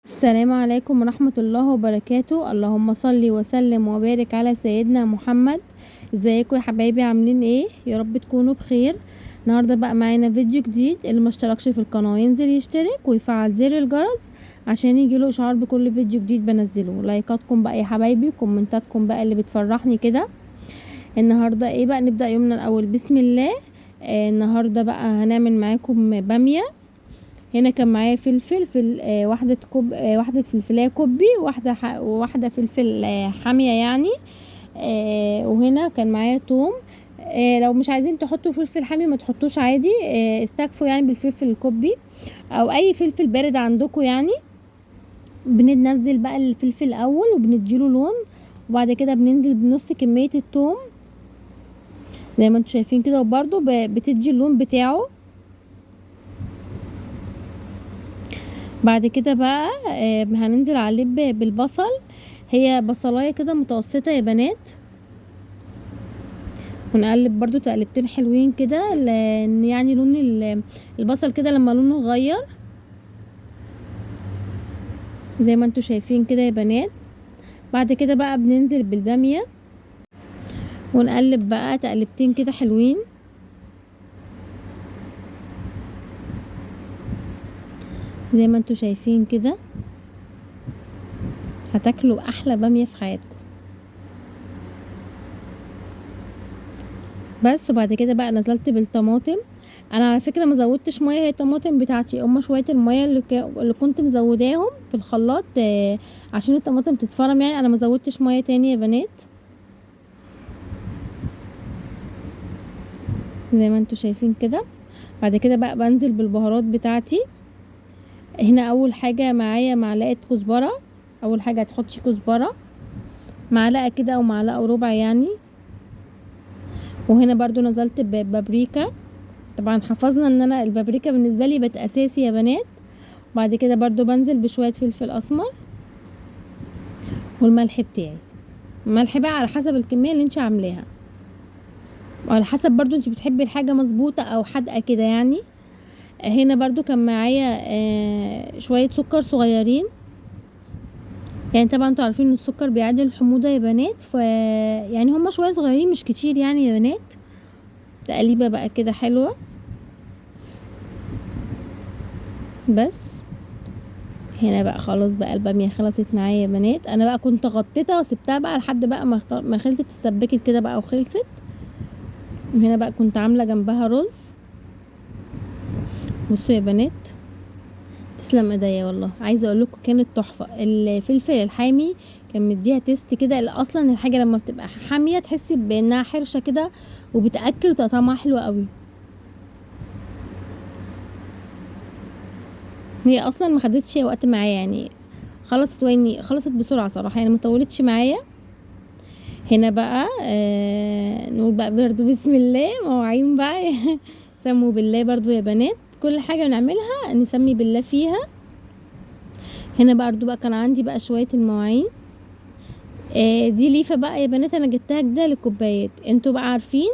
السلام عليكم ورحمة الله وبركاته. اللهم صل وسلم وبارك على سيدنا محمد. ازيكم يا حبايبي، عاملين ايه؟ يا رب تكونوا بخير. النهارده بقى معانا فيديو جديد. اللي مشتركش في القناة ينزل يشترك ويفعل زر الجرس عشان يجيله اشعار بكل فيديو جديد بنزله. لايكاتكم بقى يا حبايبي، كومنتاتكم بقى اللي بتفرحني كده. النهارده ايه بقى؟ نبدأ يومنا الاول بسم الله. النهارده بقى هنعمل معاكم بامية. هنا كان معايا فلفل واحدة كوب، واحدة فلفلاية كوبي، وواحدة فلفل حامية يعني. وهنا كان معايا توم. لو مش عايزين تحطوا فلفل حامي ما تحطوش عادي. استكفوا يعني بالفلفل الكوبي او اي فلفل بارد عندكم يعني. بننزل بقى الفلفل الاول وبنديله لون، وبعد كده بننزل بنص كمية التوم زي ما انتم شايفين كده، وبرده بتدي اللون بتاعه. بعد كده بقى هننزل عليه بالبصل. هي بصلايه كده متوسطه يا بنات، ونقلب برضو تقلبتين حلوين كده، لان يعني لون البصل كده لما لونه غير زي ما انتوا شايفين كده يا بنات. بعد كده بقى بننزل بالباميه ونقلب بقى تقلبتين كده حلوين زي ما انتوا شايفين كده. هتاكلوا احلى باميه في حياتكم. بس وبعد كده بقى نزلت بالطماطم. انا على فكره ما زودتش ميه، هي الطماطم بتاعتي هما شويه الميه اللي كنت مزوداهم في الخلاط عشان الطماطم تتفرم يعني. انا ما زودتش ميه تاني يا بنات زي ما انتوا شايفين كده. بعد كده بقى بنزل بالبهارات بتاعتي. هنا اول حاجه معايا معلقه كزبره. اول حاجه هتحطي كزبره معلقه كده او معلقه وربع يعني. وهنا برضو نزلت ببابريكا. طبعا حفظنا ان انا البابريكا بالنسبه لي بقت اساسي يا بنات. بعد كده برضو بنزل بشويه فلفل اسمر والملح بتاعي. الملح بقى على حسب الكميه اللي انت عاملاها، وعلى حسب برضو انت بتحبي الحاجه مظبوطه او حادقه كده يعني. هنا برضو كان معايا شويه سكر صغيرين. يعني طبعا انتوا عارفين ان السكر بيعادل الحموضه يا بنات، يعني هما شويه صغيرين مش كتير يعني يا بنات. تقليبه بقى كده حلوه. بس هنا بقى خلاص بقى الباميه خلصت معايا يا بنات. انا بقى كنت غطيتها وسبتها بقى لحد بقى ما خلصت، اتسبكت كده بقى وخلصت. وهنا بقى كنت عامله جنبها رز. بصوا يا بنات، تسلم ايديا والله. عايزه اقول لكم كانت تحفه. الفلفل الحامي كان مديها تيست كده. اصلا الحاجه لما بتبقى حاميه تحسي بانها حرشه كده وبتاكل وتبقى طعمها حلو قوي. هي اصلا ما خدتش وقت معايا يعني، خلصت ويني خلصت بسرعه صراحه يعني، ما طولتش معايا. هنا بقى نقول بقى برضو بسم الله مواعين بقى سموا بالله برضو يا بنات. كل حاجه بنعملها نسمي بالله فيها. هنا برضو بقى كان عندي بقى شويه المواعين. دي ليفه بقى يا بنات، انا جبتها كده للكوبايات. انتوا بقى عارفين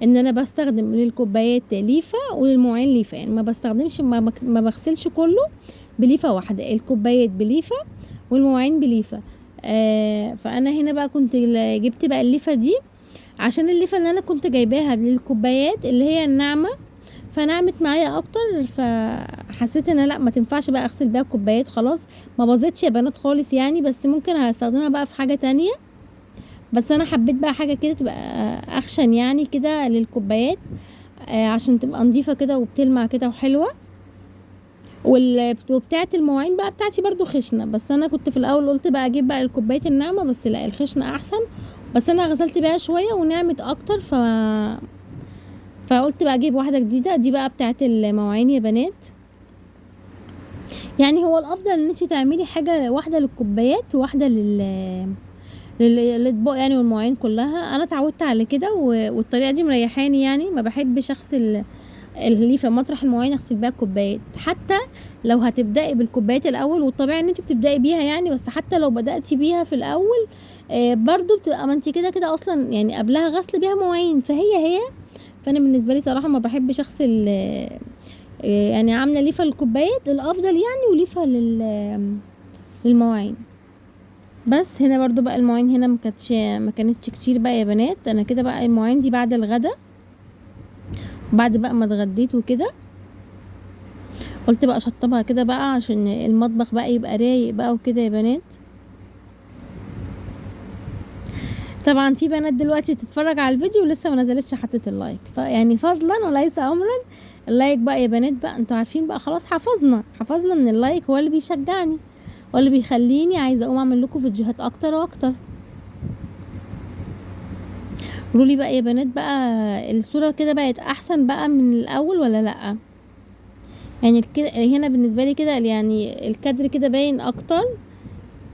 ان انا بستخدم للكوبايات ليفه وللمواعين ليفه، يعني ما بستخدمش ما بغسلش كله بليفه واحده. الكوبايات بليفه والمواعين بليفه. فانا هنا بقى كنت جبت بقى الليفه دي عشان الليفه اللي انا كنت جايباها للكوبايات اللي هي الناعمه فنعمت معايا اكتر. فحسيت ان لا ما تنفعش بقى اغسل بيها الكوبايات. خلاص ما باظتش يا بنات خالص يعني، بس ممكن هستخدمها بقى في حاجه تانية. بس انا حبيت بقى حاجه كده تبقى اخشن يعني كده للكوبايات، عشان تبقى نظيفه كده وبتلمع كده وحلوه. وبتاعه المواعين بقى بتاعتي برضو خشنه، بس انا كنت في الاول قلت بقى اجيب بقى الكوبايه الناعمه، بس لا الخشنه احسن. بس انا غسلت بيها شويه ونعمت اكتر فقلت بقى اجيب واحده جديده. دي بقى بتاعه المواعين يا بنات. يعني هو الافضل ان انت تعملي حاجه واحده للكوبايات وواحده للاطباق يعني والمواعين كلها. انا اتعودت على كده والطريقه دي مريحاني يعني. ما بحبش اغسل الليفه مطرح المواعين، اغسل بيها الكوبايات. حتى لو هتبداي بالكوبايات الاول، والطبيعي ان انت بتبداي بيها يعني، بس حتى لو بداتي بيها في الاول برضو بتبقى ما انت كده كده اصلا يعني قبلها غسل بيها مواعين فهي. فانا بالنسبه لي صراحه ما بحبش اغسل يعني عامله ليفه للكوبايات الافضل يعني، وليفه للمواعين. بس هنا برضو بقى المواعين هنا ما كانتش كتير بقى يا بنات. انا كده بقى المواعين دي بعد الغدا، بعد بقى ما اتغديت وكده قلت بقى اشطبها كده بقى عشان المطبخ بقى يبقى رايق بقى وكده يا بنات. طبعا في بنات دلوقتي تتفرج على الفيديو ولسه ما نزلتش حطت اللايك، فيعني فضلا وليس امرا اللايك بقى يا بنات. بقى انتوا عارفين بقى خلاص حفظنا ان اللايك هو اللي بيشجعني، هو اللي بيخليني عايزه اقوم اعمل لكم فيديوهات اكتر واكتر. قولولي بقى يا بنات بقى الصوره كده بقت احسن بقى من الاول ولا لا؟ يعني كده هنا بالنسبه لي كده يعني الكادر كده باين اكتر،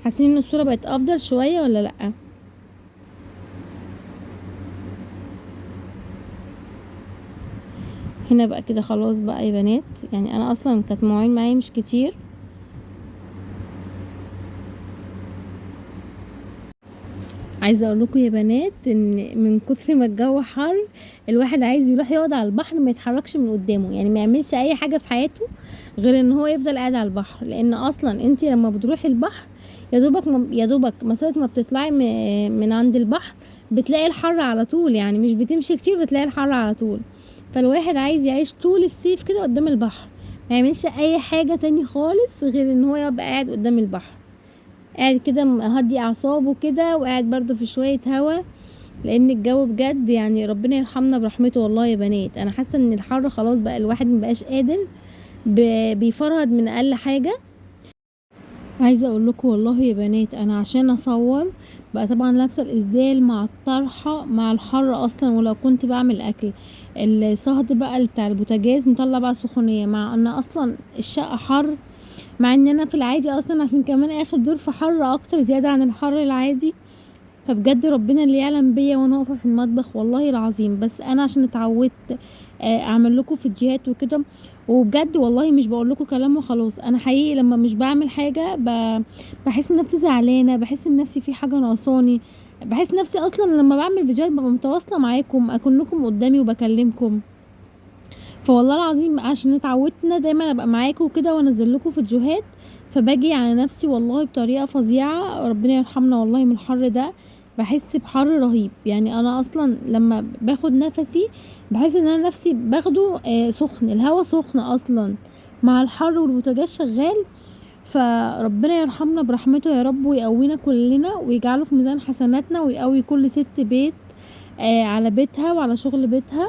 حاسين ان الصوره بقت افضل شويه ولا لا؟ هنا بقى كده خلاص بقى يا بنات. يعني انا اصلا كانت مواعين معايا مش كتير، عايزه اقول لكم يا بنات ان من كتر ما الجو حر الواحد عايز يروح يقعد على البحر، ما يتحركش من قدامه، يعني ما يعملش اي حاجه في حياته غير ان هو يفضل قاعد على البحر. لان اصلا انتي لما بتروحي البحر يا دوبك مسافه ما بتطلعي من عند البحر بتلاقي الحر على طول، يعني مش بتمشي كتير بتلاقي الحر على طول. فالواحد عايز يعيش طول الصيف كده قدام البحر، ما يعملش اي حاجه تاني خالص غير ان هو يبقى قاعد قدام البحر، قاعد كده مهدي اعصابه كده وقاعد برضو في شويه هوا. لان الجو بجد يعني ربنا يرحمنا برحمته والله يا بنات. انا حاسه ان الحر خلاص بقى الواحد مبقاش قادر، بيفرهد من اقل حاجه. عايزه اقول لكم والله يا بنات انا عشان اصور بقى طبعا لابسه الاسدال مع الطرحه مع الحر اصلا، ولو كنت بعمل اكل الصهد بقى بتاع البوتاجاز مطلع بقى سخونيه، مع ان اصلا الشقه حر، مع ان انا في العادي اصلا عشان كمان اخر دور في حر اكتر زياده عن الحر العادي. فبجد ربنا اللي يعلم بيا وانا واقفه في المطبخ والله العظيم. بس انا عشان اتعودت اعمل لكم فيديوهات وكده، وبجد والله مش بقول لكم كلام وخلاص، انا حقيقي لما مش بعمل حاجه بحس نفسي زعلانه، بحس ان نفسي في حاجه ناقصاني، بحس نفسي اصلا لما بعمل فيديوهات ببقى متواصله معاكم اكنكم قدامي وبكلمكم. فوالله العظيم عشان اتعودنا دايما ابقى معاكم وكده وانزل لكم فيديوهات، فباجي على نفسي والله بطريقه فظيعه. ربنا يرحمنا والله من الحر ده، بحس بحر رهيب. يعني انا اصلا لما باخد نفسي بحس ان انا نفسي باخده سخن، الهوا سخن اصلا مع الحر والبوتاجاز شغال. فربنا يرحمنا برحمته يا رب ويقوينا كلنا ويجعله في ميزان حسناتنا ويقوي كل ست بيت على بيتها وعلى شغل بيتها.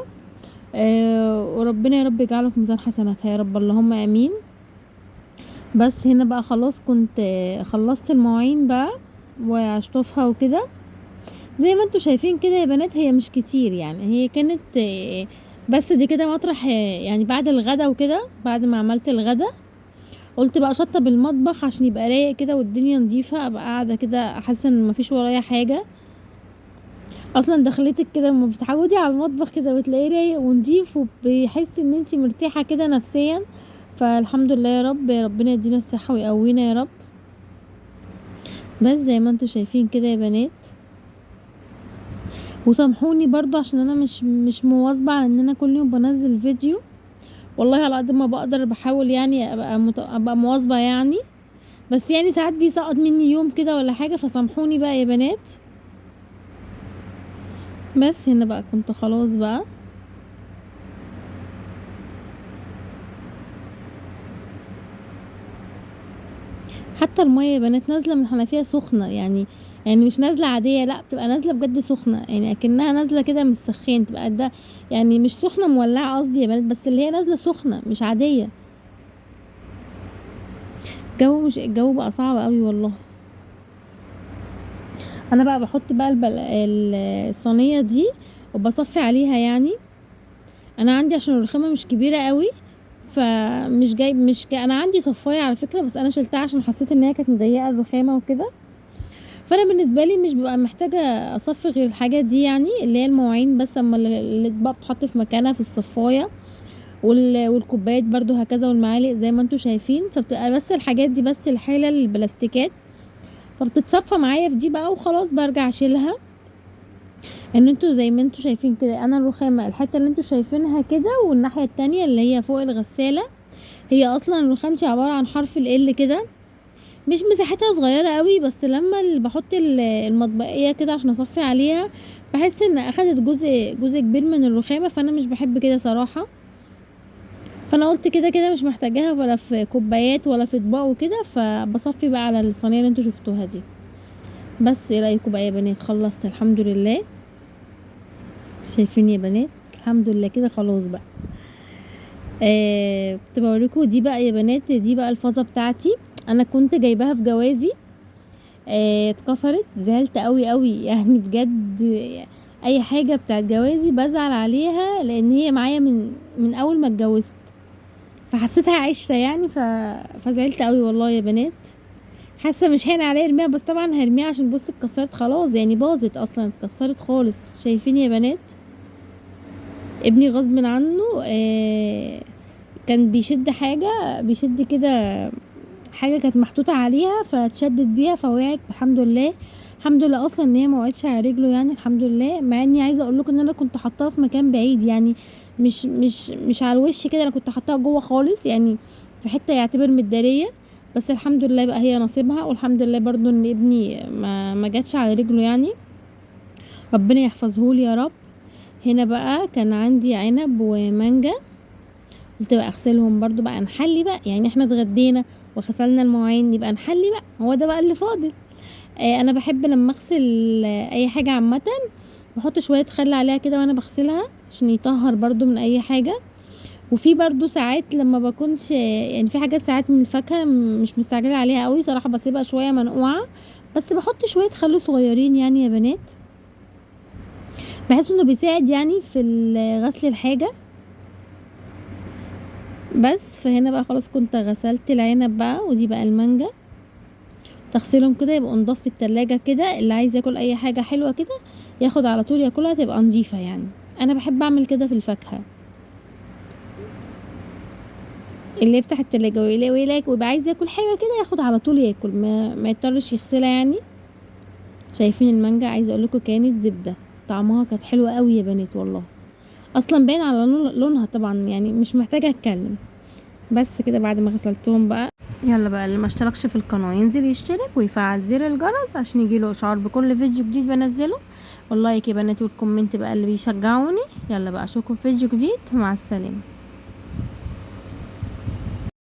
وربنا يا رب يجعله في ميزان حسناتها يا رب اللهم امين. بس هنا بقى خلاص كنت خلصت المواعين بقى واشطفها وكده زي ما انتوا شايفين كده يا بنات. هي مش كتير يعني، هي كانت بس دي كده مطرح يعني بعد الغدا وكده. بعد ما عملت الغدا قلت بقى اشطب المطبخ عشان يبقى رايق كده والدنيا نظيفه، ابقى قاعده كده احس ان مفيش ورايا حاجه. اصلا دخلتك كده لما بتتعودي على المطبخ كده بتلاقيه رايق ونضيف وبيحس ان انتي مرتاحه كده نفسيا. فالحمد لله يا رب، ربنا يدينا الصحه ويقوينا يا رب. بس زي ما انتوا شايفين كده يا بنات، وسامحوني برضو عشان انا مش مواظبه على ان انا كل يوم بنزل فيديو. والله على قد ما بقدر بحاول يعني ابقى مواظبه يعني، بس يعني ساعات بيسقط مني يوم كده ولا حاجه، فسامحوني بقى يا بنات. بس هنا بقى كنت خلاص بقى حتى المية يا بنات نازلة من الحنفية سخنة، يعني مش نازلة عادية، لا بتبقى نازلة بجد سخنة، يعني اكنها نازلة كده من السخان تبقى ده. يعني مش سخنة مولعة قصدي يا بنات، بس اللي هي نازلة سخنة مش عادية. الجو بقى صعب قوي والله. انا بقى بحط بقى الصينية دي وبصفي عليها يعني. انا عندي عشان الرخامة مش كبيرة قوي، مش جاي انا عندي صفاية على فكرة، بس انا شلتها عشان حسيت ان هي كانت مضيقة الرخامة وكده. فانا بالنسبه لي مش ببقى محتاجه اصفي غير الحاجات دي، يعني اللي هي المواعين بس، اما الاطباق بتحط في مكانها في الصفايه، والكوبايات برضو هكذا والمعالق زي ما انتوا شايفين. فبتبقى بس الحاجات دي بس الحيله البلاستيكات، فبتتصفى معايا في دي بقى وخلاص برجع اشيلها. ان انتوا زي ما انتوا شايفين كده انا الرخامه الحته اللي انتوا شايفينها كده، والناحيه التانية اللي هي فوق الغساله هي اصلا الرخامتي عباره عن حرف ال كده. مش مساحتها صغيرة قوي، بس لما بحط المطبقية كده عشان اصفي عليها بحس ان اخدت جزء كبير من الرخامة، فانا مش بحب كده صراحة. فانا قلت كده كده مش محتاجاها ولا في كوبايات ولا في اطباق وكده، فبصفي بقى على الصينية اللي انتوا شفتوها دي. بس ايه رايكم بقى يا بنات؟ خلصت الحمد لله. شايفين يا بنات؟ الحمد لله كده خلاص بقى. كنت بوريكم دي بقى يا بنات، دي بقى الفازة بتاعتي. انا كنت جايباها في جوازي، اتكسرت، زعلت قوي قوي يعني بجد. اي حاجة بتاعت جوازي بزعل عليها، لان هي معايا من اول ما اتجوزت، فحسيتها عشرة يعني. فزعلت قوي والله يا بنات. حاسه مش هين عليا ارميها، بس طبعا هرميها عشان بص اتكسرت خلاص، يعني باظت اصلا، اتكسرت خالص. شايفين يا بنات؟ ابني غصب عنه كان بيشد حاجه، بيشد كده حاجه كانت محطوطه عليها، فاتشدت بيها فوقعت. الحمد لله، الحمد لله اصلا ان هي ما وقعتش على رجله يعني، الحمد لله. مع اني عايزه اقول لكم ان انا كنت حاطاها في مكان بعيد يعني، مش على الوش كده، انا كنت حاطاها جوه خالص يعني، في حته يعتبر متداريه. بس الحمد لله بقى هي نصيبها، والحمد لله برضو ان ابني ما جاتش على رجله يعني، ربنا يحفظه لي يا رب. هنا بقى كان عندي عنب ومانجا، قلت بقى اغسلهم برضو بقى نحلي بقى، يعني احنا اتغدينا وغسلنا المواعين، يبقى نحلي بقى، هو ده بقى اللي فاضل. انا بحب لما اغسل اي حاجه عامه بحط شويه خل عليها كده وانا بغسلها عشان يطهر برضو من اي حاجه. وفي برضو ساعات لما بكونش يعني، في حاجات ساعات من الفاكهه مش مستعجله عليها قوي صراحه، بسيبها شويه منقوعه، بس بحط شويه خل صغيرين يعني يا بنات، بحس انه بيساعد يعني في غسل الحاجه. بس فهنا بقى خلاص كنت غسلت العنب بقى، ودي بقى المانجا، تغسلهم كده يبقوا نضاف في التلاجة كده، اللي عايز ياكل اي حاجه حلوه كده ياخد على طول ياكلها تبقى نظيفه يعني. انا بحب اعمل كده في الفاكهه، اللي يفتح التلاجة ويلاقي ويبقى عايز ياكل حاجه كده ياخد على طول ياكل، ما يضطرش يغسلها يعني. شايفين المانجا؟ عايزه اقول لكم كانت زبده، طعمها كانت حلوه قوي يا بنات والله، اصلا باين على لونها طبعا يعني، مش محتاجه اتكلم. بس كده بعد ما غسلتهم بقى، يلا بقى اللي ما اشتركش في القناه ينزل يشترك ويفعل زر الجرس عشان يجيله اشعار بكل فيديو جديد بنزله، واللايك يا بناتي والكومنت بقى اللي بيشجعوني. يلا بقى اشوفكم في فيديو جديد، مع السلامه.